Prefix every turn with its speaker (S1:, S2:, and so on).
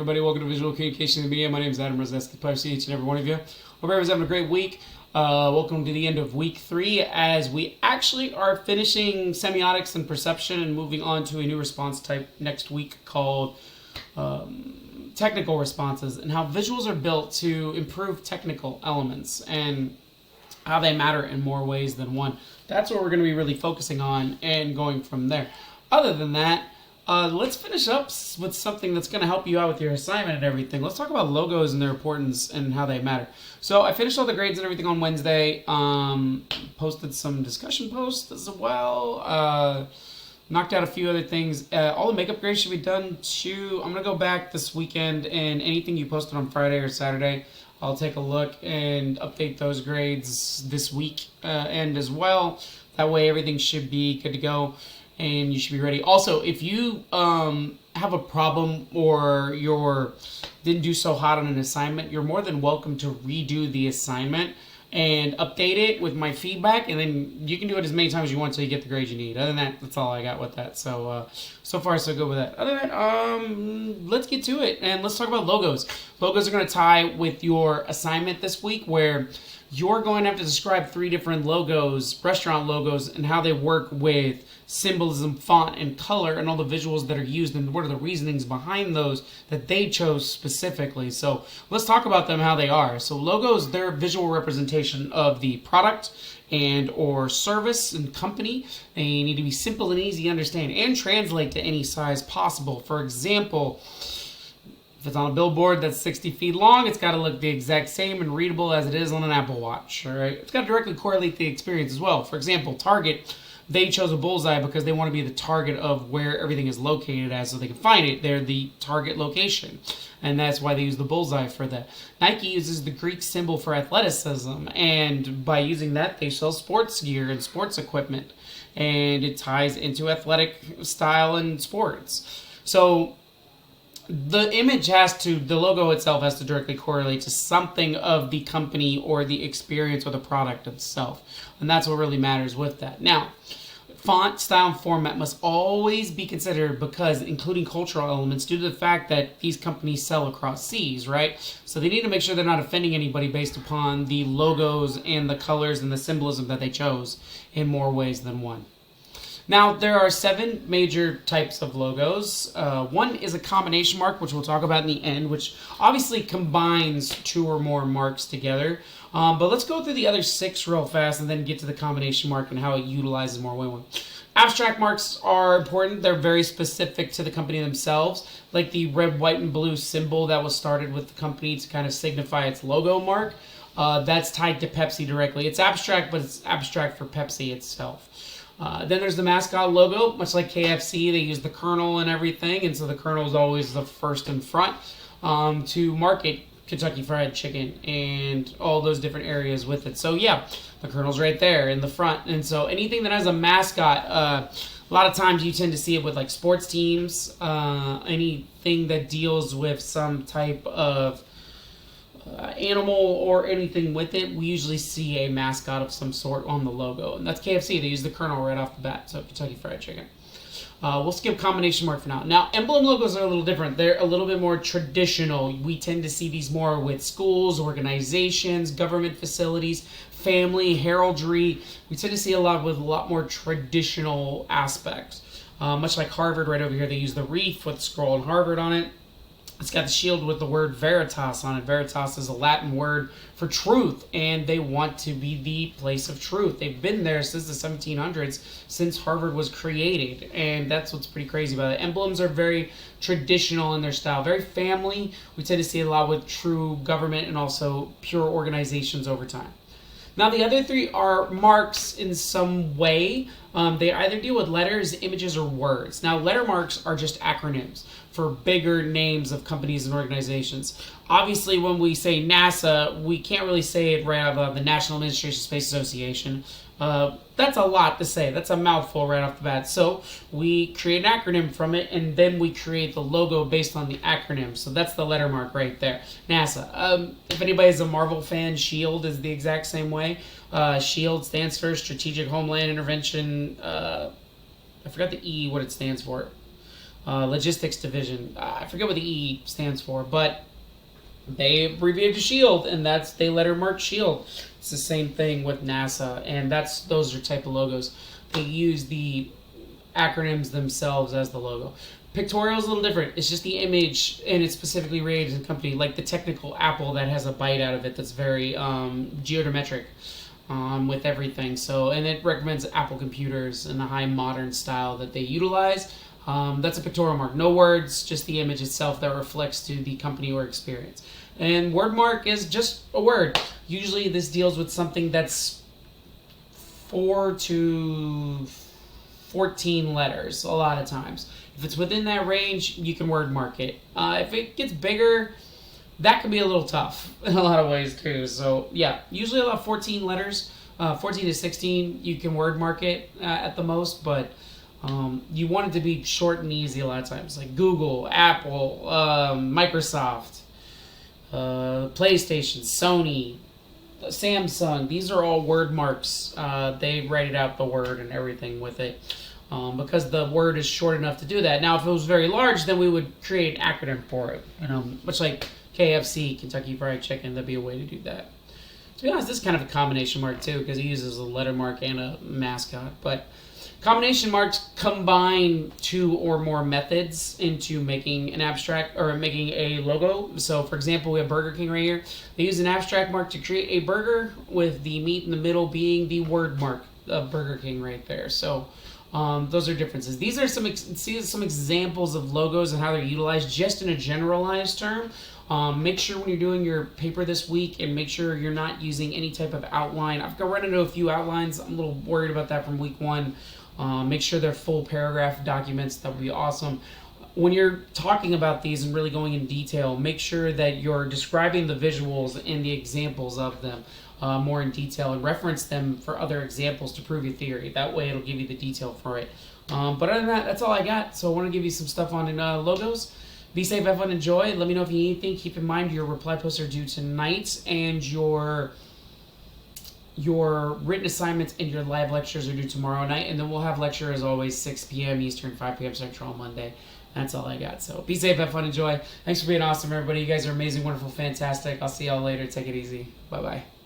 S1: Everybody, welcome to Visual Communication and Media. My name is Adam Rozeski. Pleasure to see each and every one of you. Hope everyone's having a great week. Welcome to the end of week 3 as we actually are finishing semiotics and perception and moving on to a new response type next week called technical responses, and how visuals are built to improve technical elements and how they matter in more ways than one. That's what we're going to be really focusing on and going from there. Other than that, let's finish up with something that's going to help you out with your assignment and everything. Let's talk about logos and their importance and how they matter. So I finished all the grades and everything on Wednesday. Posted some discussion posts as well. Knocked out a few other things. All the makeup grades should be done too. I'm going to go back this weekend, and anything you posted on Friday or Saturday, I'll take a look and update those grades this week and as well. That way everything should be good to go and you should be ready. Also, if you have a problem or didn't do so hot on an assignment, you're more than welcome to redo the assignment and update it with my feedback, and then you can do it as many times as you want until you get the grades you need. Other than that, that's all I got with that. So far so good with that. Other than that, let's get to it and let's talk about logos. Logos are going to tie with your assignment this week, where you're going to have to describe 3 different logos, restaurant logos, and how they work with symbolism, font, and color, and all the visuals that are used, and what are the reasonings behind those that they chose specifically. So let's talk about them, how they are. So logos, they're a visual representation of the product and or service and company. They need to be simple and easy to understand and translate to any size possible. For example, if it's on a billboard that's 60 feet long, it's got to look the exact same and readable as it is on an Apple Watch. All right, it's got to directly correlate the experience as well. For example, Target, they chose a bullseye because they want to be the target of where everything is located as, so they can find it. They're the target location, and that's why they use the bullseye for that. Nike uses the Greek symbol for athleticism, and by using that, they sell sports gear and sports equipment, and it ties into athletic style and sports. So the logo itself has to directly correlate to something of the company or the experience or the product itself. And that's what really matters with that. Now, font, style, and format must always be considered, because including cultural elements, due to the fact that these companies sell across seas, right? So they need to make sure they're not offending anybody based upon the logos and the colors and the symbolism that they chose in more ways than one. Now, there are 7 major types of logos. One is a combination mark, which we'll talk about in the end, which obviously combines 2 or more marks together. But let's go through the other 6 real fast and then get to the combination mark and how it utilizes more way one. Abstract marks are important. They're very specific to the company themselves, like the red, white, and blue symbol that was started with the company to kind of signify its logo mark. That's tied to Pepsi directly. It's abstract, but it's abstract for Pepsi itself. Then there's the mascot logo, much like KFC. They use the Colonel and everything, and so the Colonel is always the first in front to market Kentucky Fried Chicken and all those different areas with it. So yeah, the Colonel's right there in the front, and so anything that has a mascot, a lot of times you tend to see it with like sports teams, anything that deals with some type of animal or anything with it, we usually see a mascot of some sort on the logo, and that's KFC. They use the Colonel right off the bat, so Kentucky Fried Chicken. We'll skip combination mark for now. Now, emblem logos are a little different. They're a little bit more traditional. We tend to see these more with schools, organizations, government facilities, family, heraldry. We tend to see a lot with a lot more traditional aspects. Much like Harvard right over here, they use the reef with the scroll and Harvard on it. It's got the shield with the word veritas on it. Veritas is a Latin word for truth, and they want to be the place of truth. They've been there since the 1700s, since Harvard was created, and that's what's pretty crazy about it. Emblems are very traditional in their style, very family. We tend to see it a lot with true government and also pure organizations over time. Now, the other 3 are marks in some way. They either deal with letters, images, or words. Now, letter marks are just acronyms for bigger names of companies and organizations. Obviously, when we say NASA, we can't really say it right out of the National Administration of Space Association. That's a lot to say. That's a mouthful right off the bat. So we create an acronym from it, and then we create the logo based on the acronym. So that's the letter mark right there. NASA. If anybody's a Marvel fan, SHIELD is the exact same way. SHIELD stands for Strategic Homeland Intervention. I forgot the E, what it stands for. logistics division. I forget what the E stands for, but they abbreviated to SHIELD, and they letter marked SHIELD. It's the same thing with NASA, and those are type of logos. They use the acronyms themselves as the logo. Pictorial is a little different. It's just the image, and it's specifically rated as a company, like the technical Apple that has a bite out of it that's very geometric with everything. So, and it recommends Apple computers and the high modern style that they utilize. That's a pictorial mark. No words, just the image itself that reflects to the company or experience. And word mark is just a word. Usually this deals with something that's 4 to 14 letters a lot of times. If it's within that range, you can word mark it. If it gets bigger, that can be a little tough in a lot of ways too. So yeah, usually about 14 letters, 14 to 16, you can word mark it at the most, but you want it to be short and easy a lot of times, like Google, Apple, Microsoft, PlayStation, Sony, Samsung. These are all word marks. They write it out, the word and everything with it, because the word is short enough to do that. Now, if it was very large, then we would create an acronym for it. Much like KFC, Kentucky Fried Chicken. That'd be a way to do that. To be honest, this is kind of a combination mark too, because it uses a letter mark and a mascot, but. Combination marks combine 2 or more methods into making an abstract or making a logo. So, for example, we have Burger King right here. They use an abstract mark to create a burger with the meat in the middle being the word mark of Burger King right there. So, those are differences. These are some examples of logos and how they're utilized just in a generalized term. Make sure when you're doing your paper this week and make sure you're not using any type of outline. I've run into a few outlines. I'm a little worried about that from week 1. Make sure they're full paragraph documents. That would be awesome. When you're talking about these and really going in detail, make sure that you're describing the visuals and the examples of them more in detail and reference them for other examples to prove your theory. That way it'll give you the detail for it. But other than that, that's all I got. So I want to give you some stuff on logos. Be safe, have fun, enjoy. Let me know if you need anything. Keep in mind your reply posts are due tonight, and your written assignments and your live lectures are due tomorrow night, and then we'll have lecture as always 6 p.m. Eastern, 5 p.m. Central on Monday. That's all I got. So be safe, have fun, enjoy. Thanks for being awesome, everybody. You guys are amazing, wonderful, fantastic. I'll see y'all later. Take it easy. Bye-bye.